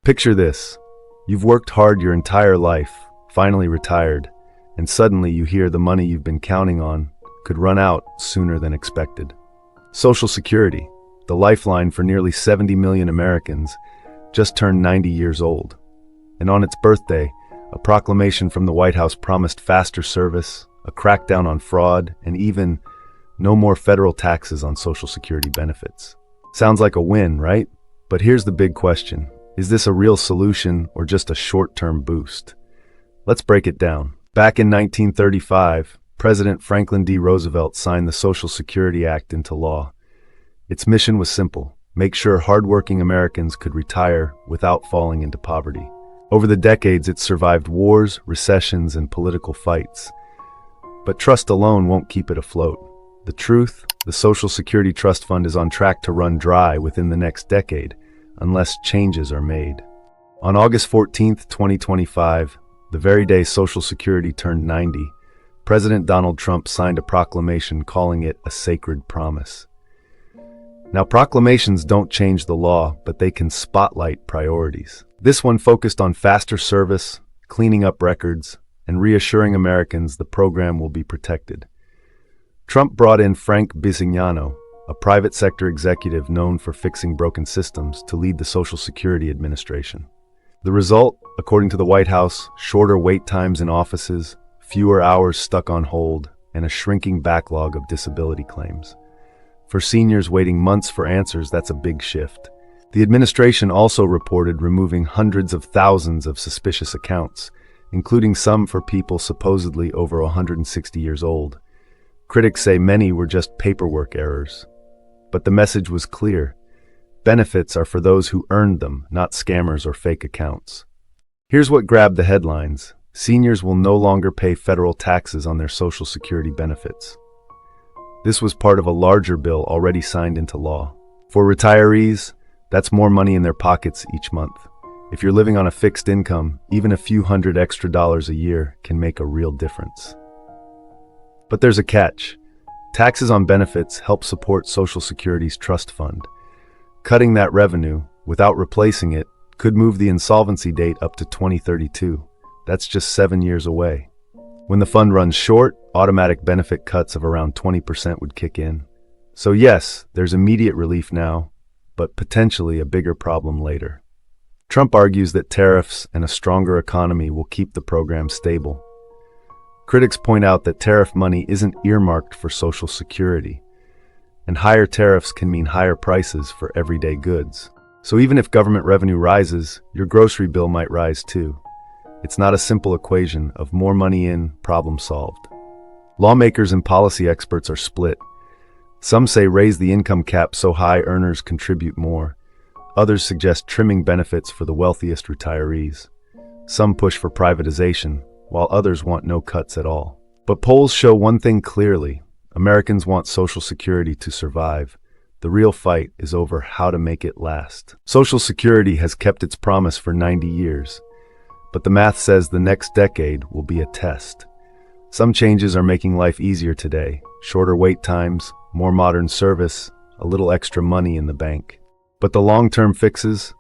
Picture this. You've worked hard your entire life, finally retired, and suddenly you hear the money you've been counting on could run out sooner than expected. Social Security, the lifeline for nearly 70 million Americans, just turned 90 years old. And on its birthday, a proclamation from the White House promised faster service, a crackdown on fraud, and even no more federal taxes on Social Security benefits. Sounds like a win, right? But here's the big question. Is this a real solution or just a short-term boost? Let's break it down. Back in 1935, President Franklin D. Roosevelt signed the Social Security Act into law. Its mission was simple: make sure hardworking Americans could retire without falling into poverty. Over the decades, it survived wars, recessions, and political fights. But trust alone won't keep it afloat. The truth, the Social Security Trust Fund is on track to run dry within the next decade, unless changes are made. On August 14, 2025, the very day Social Security turned 90, President Donald Trump signed a proclamation calling it a sacred promise. Now, proclamations don't change the law, but they can spotlight priorities. This one focused on faster service, cleaning up records, and reassuring Americans the program will be protected. Trump brought in Frank Bisignano, a private sector executive known for fixing broken systems, to lead the Social Security Administration. The result, according to the White House, shorter wait times in offices, fewer hours stuck on hold, and a shrinking backlog of disability claims. For seniors waiting months for answers, that's a big shift. The administration also reported removing hundreds of thousands of suspicious accounts, including some for people supposedly over 160 years old. Critics say many were just paperwork errors. But the message was clear. Benefits are for those who earned them, not scammers or fake accounts. Here's what grabbed the headlines. Seniors will no longer pay federal taxes on their Social Security benefits. This was part of a larger bill already signed into law. For retirees, that's more money in their pockets each month. If you're living on a fixed income, even a few $100 extra a year can make a real difference. But there's a catch. Taxes on benefits help support Social Security's trust fund. Cutting that revenue, without replacing it, could move the insolvency date up to 2032. That's just 7 years away. When the fund runs short, automatic benefit cuts of around 20% would kick in. So yes, there's immediate relief now, but potentially a bigger problem later. Trump argues that tariffs and a stronger economy will keep the program stable. Critics point out that tariff money isn't earmarked for Social Security, and higher tariffs can mean higher prices for everyday goods. So even if government revenue rises, your grocery bill might rise too. It's not a simple equation of more money in, problem solved. Lawmakers and policy experts are split. Some say raise the income cap so high earners contribute more. Others suggest trimming benefits for the wealthiest retirees. Some push for privatization, while others want no cuts at all. But polls show one thing clearly. Americans want Social Security to survive. The real fight is over how to make it last. Social Security has kept its promise for 90 years, but the math says the next decade will be a test. Some changes are making life easier today. Shorter wait times, more modern service, a little extra money in the bank. But the long-term fixes,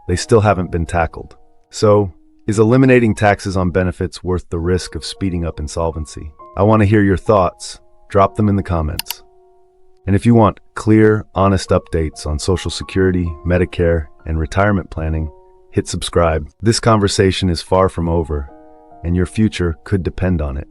they still haven't been tackled. So, is eliminating taxes on benefits worth the risk of speeding up insolvency? I want to hear your thoughts. Drop them in the comments. And if you want clear, honest updates on Social Security, Medicare, and retirement planning, hit subscribe. This conversation is far from over, and your future could depend on it.